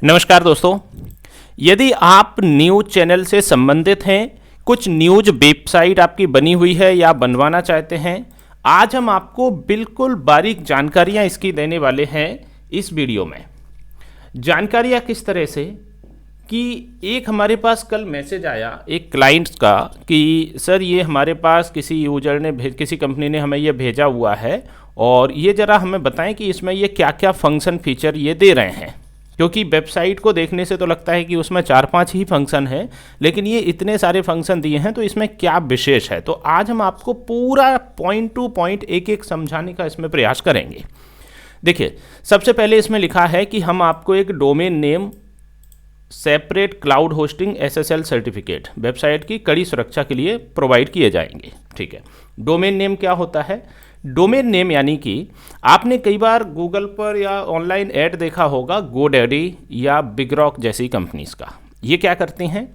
नमस्कार दोस्तों, यदि आप न्यूज़ चैनल से संबंधित हैं, कुछ न्यूज़ वेबसाइट आपकी बनी हुई है या बनवाना चाहते हैं, आज हम आपको बिल्कुल बारीक जानकारियां इसकी देने वाले हैं इस वीडियो में। जानकारियां किस तरह से कि एक हमारे पास कल मैसेज आया एक क्लाइंट्स का कि सर ये हमारे पास किसी यूजर ने किसी कंपनी ने हमें ये भेजा हुआ है और ये ज़रा हमें बताएं कि इसमें ये क्या क्या फंक्शन फीचर ये दे रहे हैं, क्योंकि वेबसाइट को देखने से तो लगता है कि उसमें 4-5 ही फंक्शन है, लेकिन ये इतने सारे फंक्शन दिए हैं तो इसमें क्या विशेष है। तो आज हम आपको पूरा पॉइंट टू पॉइंट एक एक समझाने का इसमें प्रयास करेंगे। देखिए, सबसे पहले इसमें लिखा है कि हम आपको एक domain name separate cloud hosting SSL certificate website की कड़ी सुरक्षा के लिए प्रोवाइड किए जाएंगे। ठीक है, डोमेन नेम क्या होता है? डोमेन नेम यानी कि आपने कई बार गूगल पर या ऑनलाइन ऐड देखा होगा GoDaddy या बिगरॉक जैसी कंपनीज का। ये क्या करती हैं?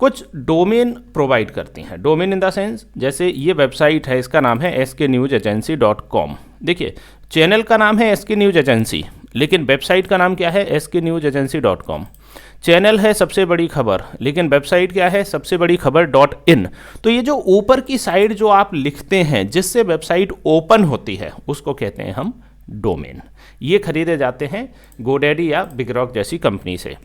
कुछ डोमेन प्रोवाइड करती हैं। डोमेन इन द सेंस, जैसे ये वेबसाइट है, इसका नाम है sknewsagency.com। देखिए, चैनल का नाम है SK न्यूज़ एजेंसी, लेकिन वेबसाइट का नाम क्या है? sknewsagency.com। चैनल है सबसे बड़ी खबर, लेकिन वेबसाइट क्या है? सबसे बड़ी खबर .in। तो ये जो ऊपर की साइड जो आप लिखते हैं जिससे वेबसाइट ओपन होती है उसको कहते हैं हम डोमेन। ये खरीदे जाते हैं GoDaddy या बिगरॉक जैसी कंपनी से।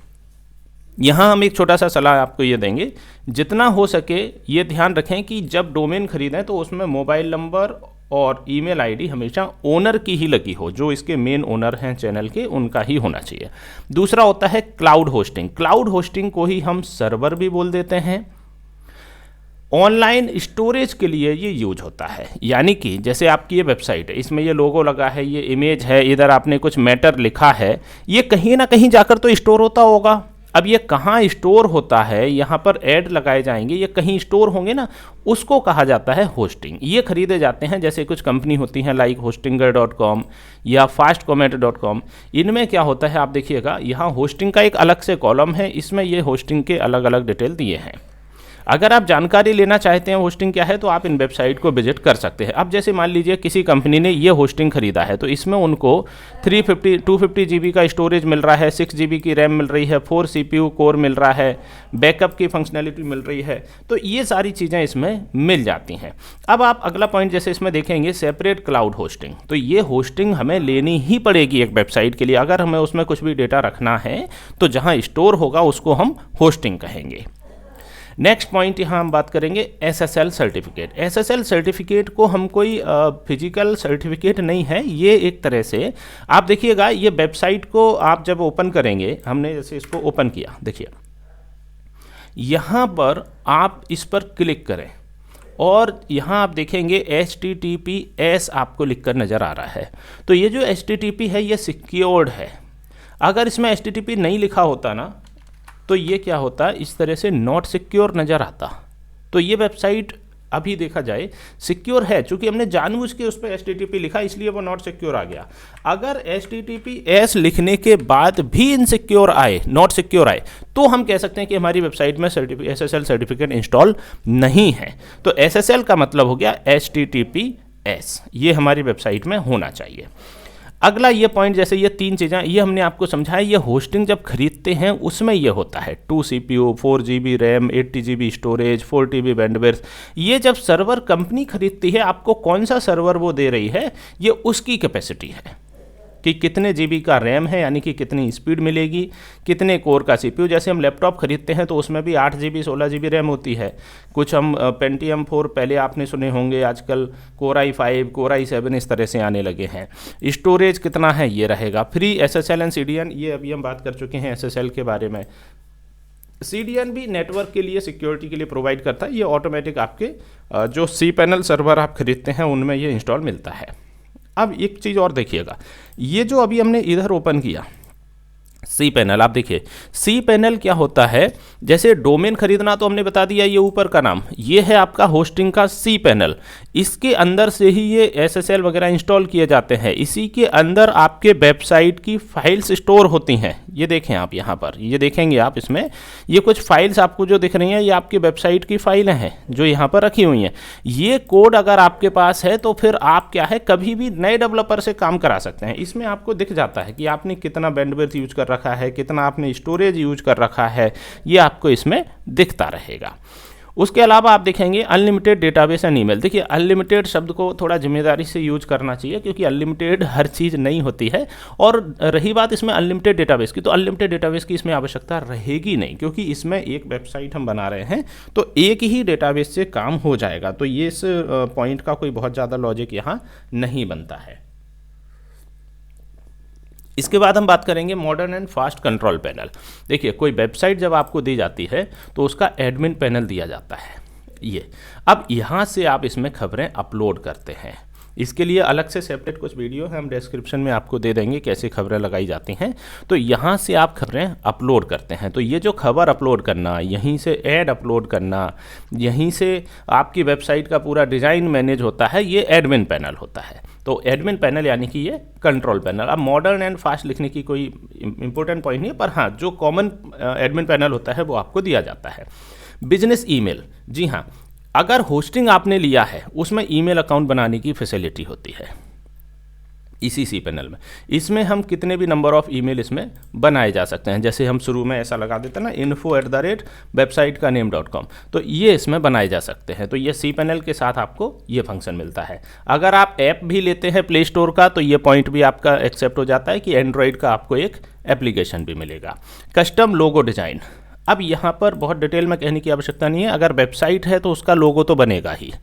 यहाँ हम एक छोटा सा सलाह आपको ये देंगे, जितना हो सके ये ध्यान रखें कि जब डोमेन खरीदें तो उसमें मोबाइल नंबर और ईमेल आईडी हमेशा ओनर की ही लगी हो, जो इसके मेन ओनर हैं चैनल के, उनका ही होना चाहिए। दूसरा होता है क्लाउड होस्टिंग। क्लाउड होस्टिंग को ही हम सर्वर भी बोल देते हैं। ऑनलाइन स्टोरेज के लिए ये यूज होता है, यानी कि जैसे आपकी ये वेबसाइट है, इसमें ये लोगो लगा है, ये इमेज है, इधर आपने कुछ मैटर लिखा है, ये कहीं ना कहीं जाकर तो स्टोर होता होगा। अब ये कहाँ स्टोर होता है, यहाँ पर ऐड लगाए जाएंगे, ये कहीं स्टोर होंगे ना, उसको कहा जाता है होस्टिंग। ये खरीदे जाते हैं, जैसे कुछ कंपनी होती हैं लाइक hostinger.com या fastcomment.com। इनमें क्या होता है आप देखिएगा, यहाँ होस्टिंग का एक अलग से कॉलम है, इसमें ये होस्टिंग के अलग अलग डिटेल दिए हैं। अगर आप जानकारी लेना चाहते हैं होस्टिंग क्या है तो आप इन वेबसाइट को विजिट कर सकते हैं। अब जैसे मान लीजिए किसी कंपनी ने ये होस्टिंग खरीदा है तो इसमें उनको 250 GB का स्टोरेज मिल रहा है, 6 GB की रैम मिल रही है, 4 CPU कोर मिल रहा है, बैकअप की फंक्शनैलिटी मिल रही है, तो ये सारी चीज़ें इसमें मिल जाती हैं। अब आप अगला पॉइंट जैसे इसमें देखेंगे सेपरेट क्लाउड होस्टिंग, तो ये होस्टिंग हमें लेनी ही पड़ेगी एक वेबसाइट के लिए। अगर हमें उसमें कुछ भी डेटा रखना है तो जहाँ स्टोर होगा उसको हम होस्टिंग कहेंगे। नेक्स्ट पॉइंट यहाँ हम बात करेंगे SSL सर्टिफिकेट। SSL सर्टिफिकेट को हम कोई फिजिकल सर्टिफिकेट नहीं है, ये एक तरह से आप देखिएगा, ये वेबसाइट को आप जब ओपन करेंगे, हमने जैसे इसको ओपन किया, देखिए यहाँ पर आप इस पर क्लिक करें और यहाँ आप देखेंगे HTTPS आपको लिखकर नज़र आ रहा है। तो ये जो HTTP है ये सिक्योर्ड है। अगर इसमें HTTP नहीं लिखा होता ना तो ये क्या होता, इस तरह से नॉट सिक्योर नज़र आता। तो ये वेबसाइट अभी देखा जाए सिक्योर है, चूंकि हमने जानबूझ के उस पर HTTP लिखा इसलिए वो नॉट सिक्योर आ गया। अगर HTTPS लिखने के बाद भी इनसिक्योर आए, नॉट सिक्योर आए, तो हम कह सकते हैं कि हमारी वेबसाइट में SSL सर्टिफिकेट इंस्टॉल नहीं है। तो SSL का मतलब हो गया HTTPS, ये हमारी वेबसाइट में होना चाहिए। अगला ये पॉइंट, जैसे ये 3 चीज़ें ये हमने आपको समझाया, ये होस्टिंग जब खरीदते हैं उसमें ये होता है 2 CPU, 4 GB RAM, 80 GB storage, 4 TB bandwidth. ये जब सर्वर कंपनी खरीदती है, आपको कौन सा सर्वर वो दे रही है, ये उसकी कैपेसिटी है कि कितने GB का रैम है, यानी कि कितनी स्पीड मिलेगी, कितने कोर का CPU। जैसे हम लैपटॉप खरीदते हैं तो उसमें भी 8 GB 16 GB रैम होती है। कुछ हम Pentium 4 पहले आपने सुने होंगे, आजकल Core i5, Core i7 इस तरह से आने लगे हैं। स्टोरेज कितना है ये रहेगा। फ्री SSL एंड CDN, ये अभी हम बात कर चुके हैं SSL के बारे में। CDN भी नेटवर्क के लिए, सिक्योरिटी के लिए प्रोवाइड करता है। ये ऑटोमेटिक आपके जो cPanel सर्वर आप खरीदते हैं उनमें ये इंस्टॉल मिलता है। अब एक चीज़ और देखिएगा, ये जो अभी हमने इधर ओपन किया cPanel, आप देखिए cPanel क्या होता है। जैसे डोमेन खरीदना तो हमने बता दिया, ये ऊपर का नाम, ये है आपका होस्टिंग का cPanel। इसके अंदर से ही ये SSL वगैरह इंस्टॉल किए जाते हैं। इसी के अंदर आपके वेबसाइट की फाइल्स स्टोर होती हैं। ये देखें आप यहाँ पर, ये देखेंगे आप इसमें, ये कुछ फाइल्स आपको जो दिख रही हैं ये आपकी वेबसाइट की फाइलें हैं जो यहाँ पर रखी हुई हैं। ये कोड अगर आपके पास है तो फिर आप क्या है, कभी भी नए डेवलपर से काम करा सकते हैं। इसमें आपको दिख जाता है कि आपने कितना बैंडविड्थ यूज कर रखा है, कितना आपने स्टोरेज यूज कर रखा है, ये आपको इसमें दिखता रहेगा। उसके अलावा आप देखेंगे अनलिमिटेड डेटाबेस एंड ईमेल। देखिए अनलिमिटेड शब्द को थोड़ा जिम्मेदारी से यूज करना चाहिए, क्योंकि अनलिमिटेड हर चीज़ नहीं होती है। और रही बात इसमें अनलिमिटेड डेटाबेस की, तो अनलिमिटेड डेटाबेस की इसमें आवश्यकता रहेगी नहीं, क्योंकि इसमें एक वेबसाइट हम बना रहे हैं तो एक ही डेटाबेस से काम हो जाएगा। तो ये इस पॉइंट का कोई बहुत ज़्यादा लॉजिक यहाँ नहीं बनता है। इसके बाद हम बात करेंगे modern and fast control panel. देखिए कोई वेबसाइट जब आपको दी जाती है तो उसका एडमिन पैनल दिया जाता है ये। अब यहाँ से आप इसमें खबरें अपलोड करते हैं। इसके लिए अलग से सेपरेट कुछ वीडियो है, हम डिस्क्रिप्शन में आपको दे देंगे कैसे खबरें लगाई जाती हैं। तो यहाँ से आप खबरें अपलोड करते हैं। तो ये जो खबर अपलोड करना, यहीं से ऐड अपलोड करना, यहीं से आपकी वेबसाइट का पूरा डिज़ाइन मैनेज होता है, ये एडमिन पैनल होता है। तो एडमिन पैनल यानी कि ये कंट्रोल पैनल। अब मॉडर्न एंड फास्ट लिखने की कोई इंपॉर्टेंट पॉइंट नहीं है, पर हाँ जो कॉमन एडमिन पैनल होता है वो आपको दिया जाता है। बिजनेस ईमेल, जी हाँ, अगर होस्टिंग आपने लिया है उसमें ईमेल अकाउंट बनाने की फैसिलिटी होती है इसी सी पैनल में। इसमें हम कितने भी नंबर ऑफ ईमेल इसमें बनाए जा सकते हैं। जैसे हम शुरू में ऐसा लगा देते हैं ना, info@website-ka-name.com, तो ये इसमें बनाए जा सकते हैं। तो ये सी पैनल के साथ आपको ये फंक्शन मिलता है। अगर आप ऐप भी लेते हैं प्ले स्टोर का तो ये पॉइंट भी आपका एक्सेप्ट हो जाता है कि एंड्रॉयड का आपको एक एप्लीकेशन भी मिलेगा। कस्टम लोगो डिज़ाइन, अब यहाँ पर बहुत डिटेल में कहने की आवश्यकता नहीं है, अगर वेबसाइट है तो उसका लोगो तो बनेगा ही।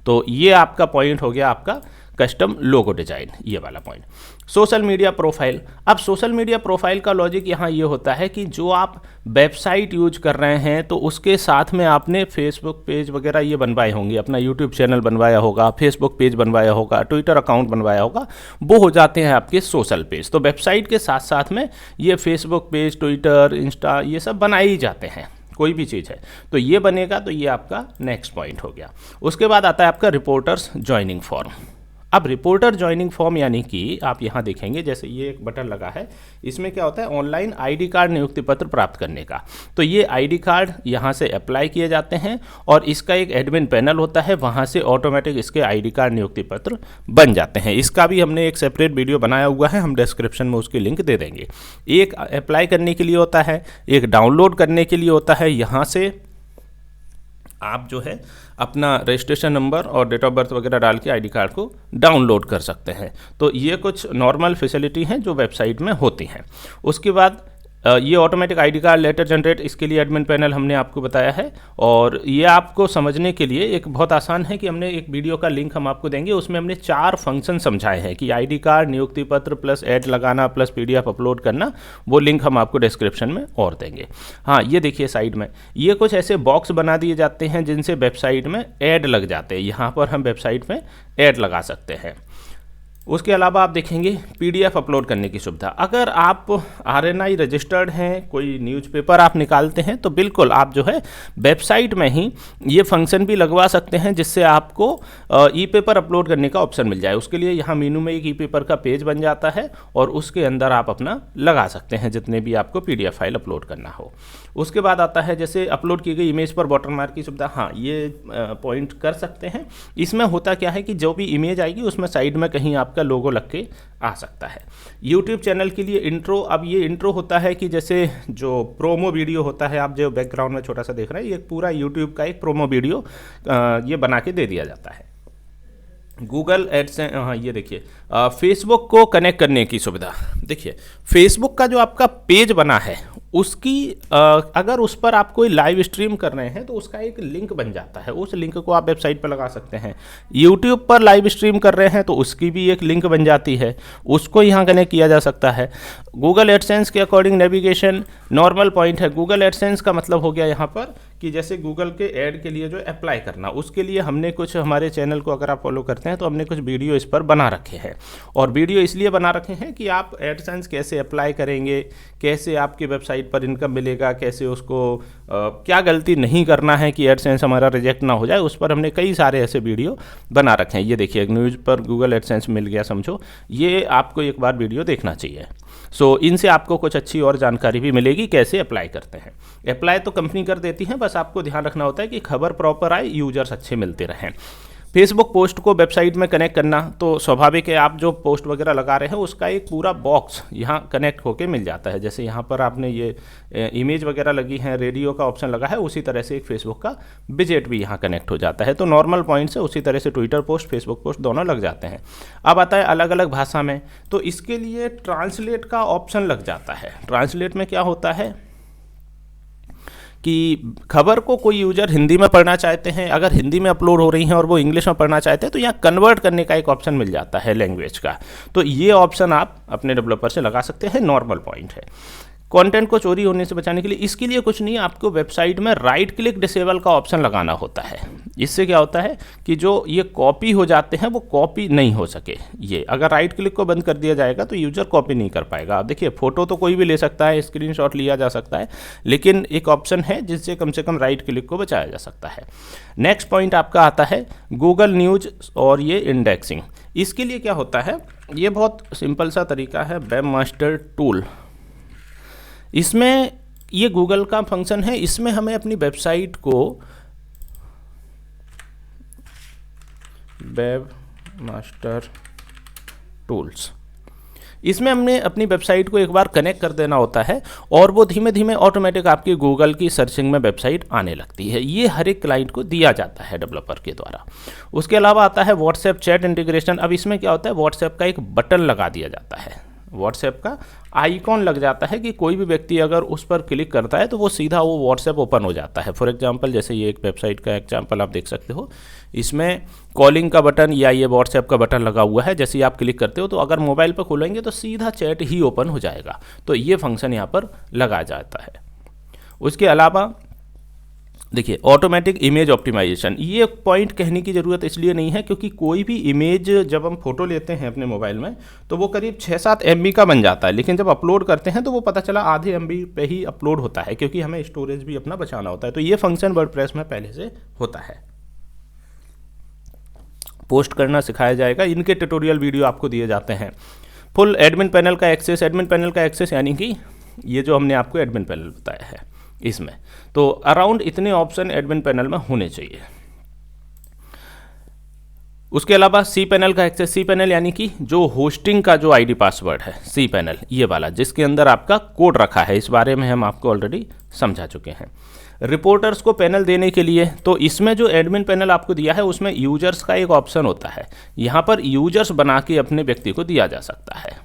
तो ये आपका पॉइंट हो गया आपका कस्टम लोगो डिजाइन, ये वाला पॉइंट। सोशल मीडिया प्रोफाइल, अब सोशल मीडिया प्रोफाइल का लॉजिक यहाँ ये होता है कि जो आप वेबसाइट यूज कर रहे हैं तो उसके साथ में आपने फेसबुक पेज वगैरह ये बनवाए होंगे, अपना यूट्यूब चैनल बनवाया होगा, फेसबुक पेज बनवाया होगा, ट्विटर अकाउंट बनवाया होगा, वो हो जाते हैं आपके सोशल पेज। तो वेबसाइट के साथ साथ में ये फेसबुक पेज, ट्विटर, इंस्टा, ये सब बनाए ही जाते हैं, कोई भी चीज़ है तो ये बनेगा। तो ये आपका नेक्स्ट पॉइंट हो गया। उसके बाद आता है आपका रिपोर्टर्स ज्वाइनिंग फॉर्म। अब रिपोर्टर ज्वाइनिंग फॉर्म यानी कि आप यहाँ देखेंगे जैसे ये एक बटन लगा है, इसमें क्या होता है, ऑनलाइन आईडी कार्ड नियुक्ति पत्र प्राप्त करने का। तो ये आईडी कार्ड यहाँ से अप्लाई किए जाते हैं और इसका एक एडमिन पैनल होता है, वहाँ से ऑटोमेटिक इसके आईडी कार्ड नियुक्ति पत्र बन जाते हैं। इसका भी हमने एक सेपरेट वीडियो बनाया हुआ है, हम डिस्क्रिप्शन में उसकी लिंक दे देंगे। एक अप्लाई करने के लिए होता है, एक डाउनलोड करने के लिए होता है। यहाँ से आप जो है अपना रजिस्ट्रेशन नंबर और डेट ऑफ बर्थ वगैरह डाल के आईडी कार्ड को डाउनलोड कर सकते हैं। तो ये कुछ नॉर्मल फैसिलिटी हैं जो वेबसाइट में होती हैं। उसके बाद ये automatic ID card letter generate, इसके लिए एडमिन पैनल हमने आपको बताया है। और ये आपको समझने के लिए एक बहुत आसान है कि हमने एक वीडियो का लिंक हम आपको देंगे, उसमें हमने 4 फंक्शन समझाए हैं कि आईडी कार्ड, नियुक्ति पत्र प्लस ऐड लगाना प्लस पीडीएफ अपलोड करना। वो लिंक हम आपको डिस्क्रिप्शन में और देंगे। हाँ, ये देखिए साइड में ये कुछ ऐसे बॉक्स बना दिए जाते हैं जिनसे वेबसाइट में ऐड लग जाते हैं। यहाँ पर हम वेबसाइट में ऐड लगा सकते हैं। उसके अलावा आप देखेंगे पीडीएफ अपलोड करने की सुविधा। अगर आप आरएनआई रजिस्टर्ड हैं, कोई न्यूज़पेपर आप निकालते हैं तो बिल्कुल आप जो है वेबसाइट में ही ये फंक्शन भी लगवा सकते हैं जिससे आपको ई पेपर अपलोड करने का ऑप्शन मिल जाए। उसके लिए यहाँ मेनू में एक ई पेपर का पेज बन जाता है और उसके अंदर आप अपना लगा सकते हैं जितने भी आपको पीडीएफ फाइल अपलोड करना हो। उसके बाद आता है जैसे अपलोड की गई इमेज पर वाटरमार्क की सुविधा। हाँ, ये पॉइंट कर सकते हैं। इसमें होता क्या है कि जो भी इमेज आएगी उसमें साइड में कहीं आपका लोगो लग के आ सकता है। यूट्यूब चैनल के लिए इंट्रो, अब ये इंट्रो होता है कि जैसे जो प्रोमो वीडियो होता है, आप जो बैकग्राउंड में छोटा सा देख रहे हैं, ये पूरा यूट्यूब का एक प्रोमो वीडियो ये बना के दे दिया जाता है। गूगल एडसेंस, हाँ ये देखिए फेसबुक को कनेक्ट करने की सुविधा। देखिए फेसबुक का जो आपका पेज बना है उसकी अगर उस पर आप कोई लाइव स्ट्रीम कर रहे हैं तो उसका एक लिंक बन जाता है, उस लिंक को आप वेबसाइट पर लगा सकते हैं। यूट्यूब पर लाइव स्ट्रीम कर रहे हैं तो उसकी भी एक लिंक बन जाती है, उसको यहाँ कनेक्ट किया जा सकता है। गूगल एडसेंस के अकॉर्डिंग नेविगेशन नॉर्मल पॉइंट है। गूगल एडसेंस का मतलब हो गया यहाँ पर कि जैसे गूगल के ऐड के लिए जो अप्लाई करना, उसके लिए हमने कुछ, हमारे चैनल को अगर आप फॉलो करते हैं तो हमने कुछ वीडियो इस पर बना रखे हैं। और वीडियो इसलिए बना रखे हैं कि आप एडसेंस कैसे अप्लाई करेंगे, कैसे आपकी वेबसाइट पर इनकम मिलेगा, कैसे उसको क्या गलती नहीं करना है कि एडसेंस हमारा रिजेक्ट ना हो जाए, उस पर हमने कई सारे ऐसे वीडियो बना रखे हैं। ये देखिए, न्यूज़ पर गूगल एडसेंस मिल गया समझो, ये आपको एक बार वीडियो देखना चाहिए। सो इनसे आपको कुछ अच्छी और जानकारी भी मिलेगी कैसे अप्लाई करते हैं। अप्लाई तो कंपनी कर देती है, बस आपको ध्यान रखना होता है कि खबर प्रॉपर आए, यूजर्स अच्छे मिलते रहें। फेसबुक पोस्ट को वेबसाइट में कनेक्ट करना तो स्वाभाविक है, आप जो पोस्ट वगैरह लगा रहे हैं उसका एक पूरा बॉक्स यहाँ कनेक्ट होके मिल जाता है। जैसे यहाँ पर आपने ये इमेज वगैरह लगी है, रेडियो का ऑप्शन लगा है, उसी तरह से एक फेसबुक का विजेट भी यहाँ कनेक्ट हो जाता है। तो नॉर्मल पॉइंट से उसी तरह से ट्विटर पोस्ट, फेसबुक पोस्ट दोनों लग जाते हैं। अब आता है अलग अलग भाषा में, तो इसके लिए ट्रांसलेट का ऑप्शन लग जाता है। ट्रांसलेट में क्या होता है कि खबर को कोई यूजर हिंदी में पढ़ना चाहते हैं, अगर हिंदी में अपलोड हो रही हैं और वो इंग्लिश में पढ़ना चाहते हैं तो यहाँ कन्वर्ट करने का एक ऑप्शन मिल जाता है लैंग्वेज का। तो ये ऑप्शन आप अपने डेवलपर से लगा सकते हैं, नॉर्मल पॉइंट है। कंटेंट को चोरी होने से बचाने के लिए इसके लिए कुछ नहीं, आपको वेबसाइट में राइट क्लिक डिसेबल का ऑप्शन लगाना होता है। इससे क्या होता है कि जो ये कॉपी हो जाते हैं वो कॉपी नहीं हो सके। ये अगर राइट क्लिक को बंद कर दिया जाएगा तो यूजर कॉपी नहीं कर पाएगा। आप देखिए, फोटो तो कोई भी ले सकता है, स्क्रीनशॉट लिया जा सकता है, लेकिन एक ऑप्शन है जिससे कम से कम राइट क्लिक को बचाया जा सकता है। नेक्स्ट पॉइंट आपका आता है गूगल न्यूज़ और ये इंडेक्सिंग। इसके लिए क्या होता है, ये बहुत सिंपल सा तरीका है, वेबमास्टर टूल। इसमें ये गूगल का फंक्शन है, इसमें हमें अपनी वेबसाइट को वेबमास्टर टूल्स, इसमें हमने अपनी वेबसाइट को एक बार कनेक्ट कर देना होता है और वो धीमे धीमे ऑटोमेटिक आपकी गूगल की सर्चिंग में वेबसाइट आने लगती है। ये हर एक क्लाइंट को दिया जाता है डेवलपर के द्वारा। उसके अलावा आता है व्हाट्सएप चैट इंटीग्रेशन। अब इसमें क्या होता है, व्हाट्सएप का एक बटन लगा दिया जाता है, व्हाट्सएप का आइकॉन लग जाता है कि कोई भी व्यक्ति अगर उस पर क्लिक करता है तो वो सीधा वो व्हाट्सएप ओपन हो जाता है। फॉर एग्जांपल, जैसे ये एक वेबसाइट का एग्जांपल आप देख सकते हो, इसमें कॉलिंग का बटन या ये व्हाट्सएप का बटन लगा हुआ है। जैसे ही आप क्लिक करते हो तो अगर मोबाइल पर खोलेंगे तो सीधा चैट ही ओपन हो जाएगा। तो ये फंक्शन यहाँ पर लगा जाता है। उसके अलावा देखिए, ऑटोमेटिक इमेज ऑप्टिमाइजेशन, ये पॉइंट कहने की ज़रूरत इसलिए नहीं है क्योंकि कोई भी इमेज जब हम फोटो लेते हैं अपने मोबाइल में तो वो करीब 6-7 MB का बन जाता है, लेकिन जब अपलोड करते हैं तो वो पता चला आधे MB पे ही अपलोड होता है, क्योंकि हमें स्टोरेज भी अपना बचाना होता है। तो ये फंक्शन वर्डप्रेस में पहले से होता है। पोस्ट करना सिखाया जाएगा, इनके ट्यूटोरियल वीडियो आपको दिए जाते हैं। फुल एडमिन पैनल का एक्सेस, एडमिन पैनल का एक्सेस यानी कि ये जो हमने आपको एडमिन पैनल बताया है इसमें, तो अराउंड इतने ऑप्शन एडमिन पैनल में होने चाहिए। उसके अलावा सी पैनल का एक्सेस, सी पैनल यानी कि जो होस्टिंग का जो आईडी पासवर्ड है, सी पैनल ये वाला जिसके अंदर आपका कोड रखा है, इस बारे में हम आपको ऑलरेडी समझा चुके हैं। रिपोर्टर्स को पैनल देने के लिए तो इसमें जो एडमिन पैनल आपको दिया है उसमें यूजर्स का एक ऑप्शन होता है, यहाँ पर यूजर्स बना के अपने व्यक्ति को दिया जा सकता है।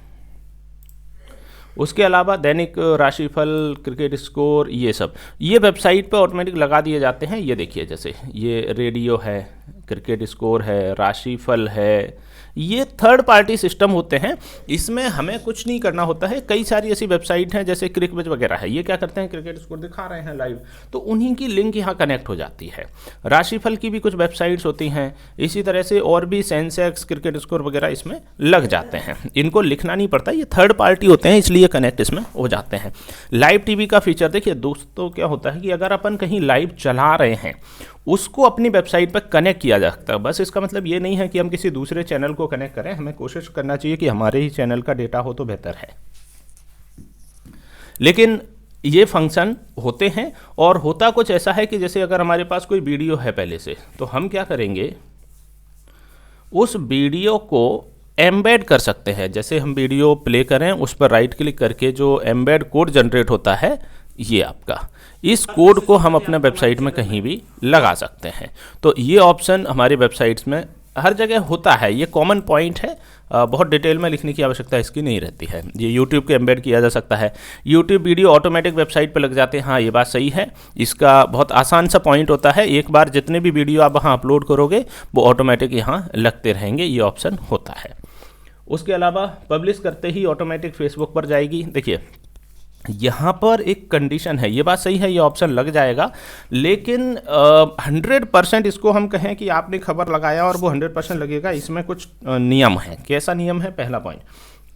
उसके अलावा दैनिक राशिफल, क्रिकेट स्कोर, ये सब ये वेबसाइट पे ऑटोमेटिक लगा दिए जाते हैं। ये देखिए, जैसे ये रेडियो है, क्रिकेट स्कोर है, राशिफल है, ये थर्ड पार्टी सिस्टम होते हैं, इसमें हमें कुछ नहीं करना होता है। कई सारी ऐसी वेबसाइट हैं जैसे क्रिकबेज वगैरह है, ये क्या करते हैं, क्रिकेट स्कोर दिखा रहे हैं लाइव, तो उन्हीं की लिंक यहाँ कनेक्ट हो जाती है। राशिफल की भी कुछ वेबसाइट्स होती हैं, इसी तरह से और भी सेंसेक्स, क्रिकेट स्कोर वगैरह इसमें लग जाते हैं। इनको लिखना नहीं पड़ता, ये थर्ड पार्टी होते हैं इसलिए कनेक्ट इसमें हो जाते हैं। लाइव टीवी का फीचर देखिए दोस्तों, क्या होता है कि अगर अपन कहीं लाइव चला रहे हैं उसको अपनी वेबसाइट पर कनेक्ट किया जा सकता है। बस इसका मतलब ये नहीं है कि हम किसी दूसरे चैनल को कनेक्ट करें, हमें कोशिश करना चाहिए कि हमारे ही चैनल का डेटा हो तो बेहतर है। लेकिन ये फंक्शन होते हैं और होता कुछ ऐसा है कि जैसे अगर हमारे पास कोई वीडियो है पहले से, तो हम क्या करेंगे, उस वीडियो को एम्बेड कर सकते हैं। जैसे हम वीडियो प्ले करें, उस पर राइट क्लिक करके जो एम्बेड कोड जनरेट होता है, ये आपका, इस कोड को हम अपने वेबसाइट में कहीं भी लगा सकते हैं। तो ये ऑप्शन हमारी वेबसाइट्स में हर जगह होता है, ये कॉमन पॉइंट है, बहुत डिटेल में लिखने की आवश्यकता इसकी नहीं रहती है। ये यूट्यूब के एम्बेड किया जा सकता है, यूट्यूब वीडियो ऑटोमेटिक वेबसाइट पर लग जाते हैं। हाँ, ये बात सही है, इसका बहुत आसान सा पॉइंट होता है, एक बार जितने भी वीडियो आप वहाँ अपलोड करोगे वो ऑटोमेटिक यहाँ लगते रहेंगे, ये ऑप्शन होता है। उसके अलावा पब्लिश करते ही ऑटोमेटिक फेसबुक पर जाएगी। देखिए, यहाँ पर एक कंडीशन है, ये बात सही है, ये ऑप्शन लग जाएगा, लेकिन 100% इसको हम कहें कि आपने खबर लगाया और वो 100% लगेगा, इसमें कुछ नियम है। कैसा नियम है? पहला पॉइंट,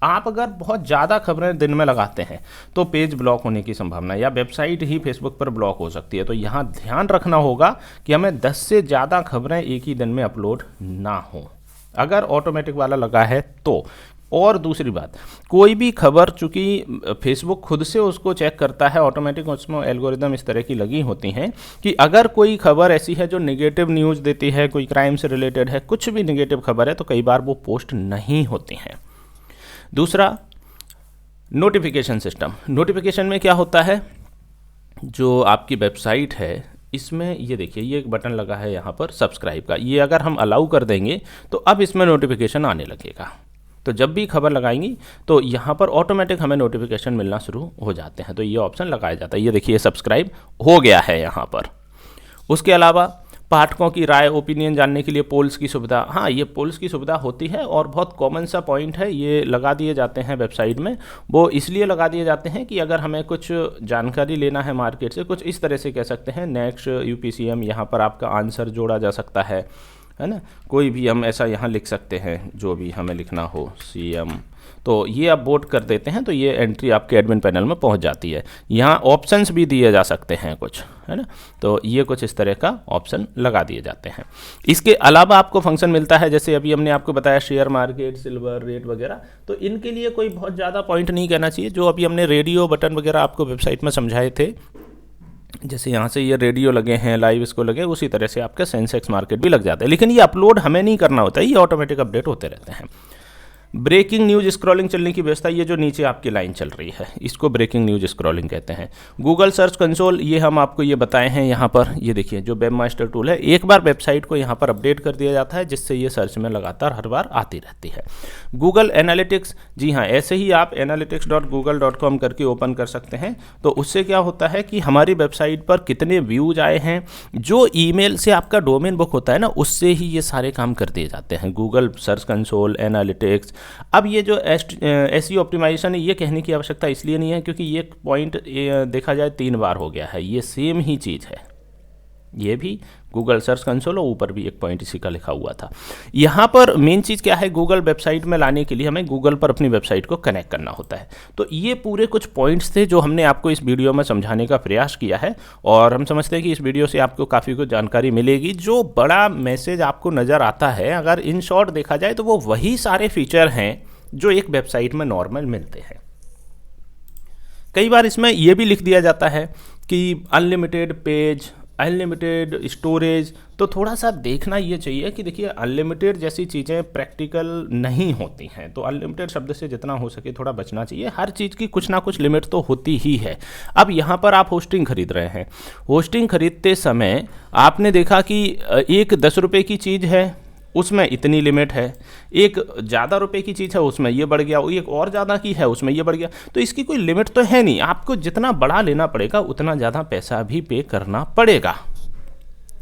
आप अगर बहुत ज़्यादा खबरें दिन में लगाते हैं तो पेज ब्लॉक होने की संभावना या वेबसाइट ही फेसबुक पर ब्लॉक हो सकती है। तो यहाँ ध्यान रखना होगा कि हमें 10 से ज़्यादा खबरें एक ही दिन में अपलोड ना हो, अगर ऑटोमेटिक वाला लगा है तो। और दूसरी बात, कोई भी खबर, चूंकि फेसबुक खुद से उसको चेक करता है, ऑटोमेटिक उसमें एल्गोरिदम इस तरह की लगी होती हैं कि अगर कोई खबर ऐसी है जो नेगेटिव न्यूज़ देती है, कोई क्राइम से रिलेटेड है, कुछ भी नेगेटिव खबर है, तो कई बार वो पोस्ट नहीं होती हैं। दूसरा, नोटिफिकेशन सिस्टम। नोटिफिकेशन में क्या होता है, जो आपकी वेबसाइट है इसमें ये देखिए, ये एक बटन लगा है यहाँ पर सब्सक्राइब का, ये अगर हम अलाउ कर देंगे तो अब इसमें नोटिफिकेशन आने लगेगा। तो जब भी खबर लगाएंगी तो यहाँ पर ऑटोमेटिक हमें नोटिफिकेशन मिलना शुरू हो जाते हैं। तो ये ऑप्शन लगाया जाता है। ये देखिए सब्सक्राइब हो गया है यहाँ पर। उसके अलावा पाठकों की राय, ओपिनियन जानने के लिए पोल्स की सुविधा। हाँ, ये पोल्स की सुविधा होती है और बहुत कॉमन सा पॉइंट है, ये लगा दिए जाते हैं वेबसाइट में। वो इसलिए लगा दिए जाते हैं कि अगर हमें कुछ जानकारी लेना है मार्केट से, कुछ इस तरह से कह सकते हैं, नेक्स्ट यूपीसीएम, यहाँ पर आपका आंसर जोड़ा जा सकता है ना, कोई भी हम ऐसा यहाँ लिख सकते हैं जो भी हमें लिखना हो, सीएम, तो ये आप वोट कर देते हैं तो ये एंट्री आपके एडमिन पैनल में पहुंच जाती है। यहाँ ऑप्शंस भी दिए जा सकते हैं कुछ, है ना, तो ये कुछ इस तरह का ऑप्शन लगा दिए जाते हैं। इसके अलावा आपको फंक्शन मिलता है, जैसे अभी हमने आपको बताया शेयर मार्केट, सिल्वर रेट वगैरह, तो इनके लिए कोई बहुत ज़्यादा पॉइंट नहीं कहना चाहिए। जो अभी हमने रेडियो बटन वगैरह आपको वेबसाइट में समझाए थे, जैसे यहाँ से ये रेडियो लगे हैं, लाइव इसको लगे, उसी तरह से आपका सेंसेक्स मार्केट भी लग जाता है, लेकिन ये अपलोड हमें नहीं करना होता है, ये ऑटोमेटिक अपडेट होते रहते हैं। ब्रेकिंग न्यूज़ स्क्रॉलिंग चलने की व्यवस्था, ये जो नीचे आपकी लाइन चल रही है इसको ब्रेकिंग न्यूज़ स्क्रॉलिंग कहते हैं। गूगल सर्च कंसोल, ये हम आपको ये बताए हैं यहाँ पर, ये देखिए जो वेब मास्टर टूल है, एक बार वेबसाइट को यहाँ पर अपडेट कर दिया जाता है जिससे ये सर्च में लगातार हर बार आती रहती है। गूगल एनालिटिक्स, जी हाँ, ऐसे ही आप analytics.google.com करके ओपन कर सकते हैं। तो उससे क्या होता है कि हमारी वेबसाइट पर कितने व्यूज आए हैं, जो ईमेल से आपका डोमेन बुक होता है ना, उससे ही ये सारे काम कर दिए जाते हैं। Google search console, analytics. अब ये जो एसईओ ऑप्टिमाइजेशन है, ये कहने की आवश्यकता इसलिए नहीं है क्योंकि ये पॉइंट देखा जाए 3 बार हो गया है, ये सेम ही चीज़ है। ये भी गूगल सर्च कंसोल और ऊपर भी एक पॉइंट इसी का लिखा हुआ था। यहाँ पर मेन चीज़ क्या है, गूगल वेबसाइट में लाने के लिए हमें गूगल पर अपनी वेबसाइट को कनेक्ट करना होता है। तो ये पूरे कुछ पॉइंट्स थे जो हमने आपको इस वीडियो में समझाने का प्रयास किया है, और हम समझते हैं कि इस वीडियो से आपको काफ़ी कुछ जानकारी मिलेगी। जो बड़ा मैसेज आपको नज़र आता है, अगर इन शॉर्ट देखा जाए तो वो वही सारे फीचर हैं जो एक वेबसाइट में नॉर्मल मिलते हैं। कई बार इसमें यह भी लिख दिया जाता है कि अनलिमिटेड पेज, अनलिमिटेड स्टोरेज, तो थोड़ा सा देखना ये चाहिए कि देखिए अनलिमिटेड जैसी चीज़ें प्रैक्टिकल नहीं होती हैं। तो अनलिमिटेड शब्द से जितना हो सके थोड़ा बचना चाहिए। हर चीज़ की कुछ ना कुछ लिमिट तो होती ही है। अब यहाँ पर आप होस्टिंग खरीद रहे हैं, होस्टिंग खरीदते समय आपने देखा कि एक 10 रुपये की चीज़ है उसमें इतनी लिमिट है, एक ज़्यादा रुपए की चीज़ है उसमें ये बढ़ गया, एक और ज़्यादा की है उसमें ये बढ़ गया। तो इसकी कोई लिमिट तो है नहीं, आपको जितना बड़ा लेना पड़ेगा उतना ज़्यादा पैसा भी पे करना पड़ेगा,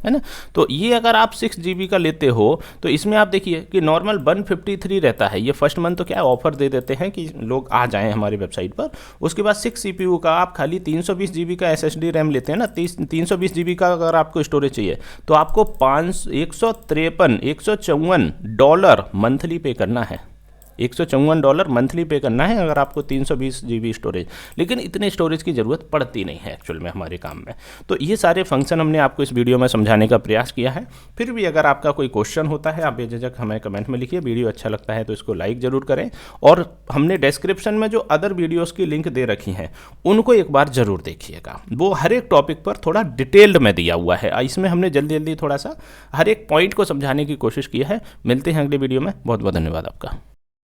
है ना। तो ये अगर आप 6 GB का लेते हो तो इसमें आप देखिए कि नॉर्मल 153 रहता है। ये फर्स्ट मंथ तो क्या ऑफर दे देते हैं कि लोग आ जाएं हमारी वेबसाइट पर। उसके बाद 6 CPU का आप खाली 320 GB का SSD रैम लेते हैं ना, 320 GB का अगर आपको स्टोरेज चाहिए तो आपको $154 मंथली पे करना है। $154 मंथली पे करना है अगर आपको 320 GB स्टोरेज। लेकिन इतने स्टोरेज की ज़रूरत पड़ती नहीं है एक्चुअल में हमारे काम में। तो ये सारे फंक्शन हमने आपको इस वीडियो में समझाने का प्रयास किया है। फिर भी अगर आपका कोई क्वेश्चन होता है आप बेझिझक हमें कमेंट में लिखिए। वीडियो अच्छा लगता है तो इसको लाइक ज़रूर करें, और हमने डिस्क्रिप्शन में जो अदर वीडियोज़ की लिंक दे रखी हैं उनको एक बार ज़रूर देखिएगा। वो हर एक टॉपिक पर थोड़ा डिटेल्ड में दिया हुआ है। इसमें हमने जल्दी जल्दी थोड़ा सा हर एक पॉइंट को समझाने की कोशिश की है। मिलते हैं अगले वीडियो में। बहुत बहुत धन्यवाद आपका।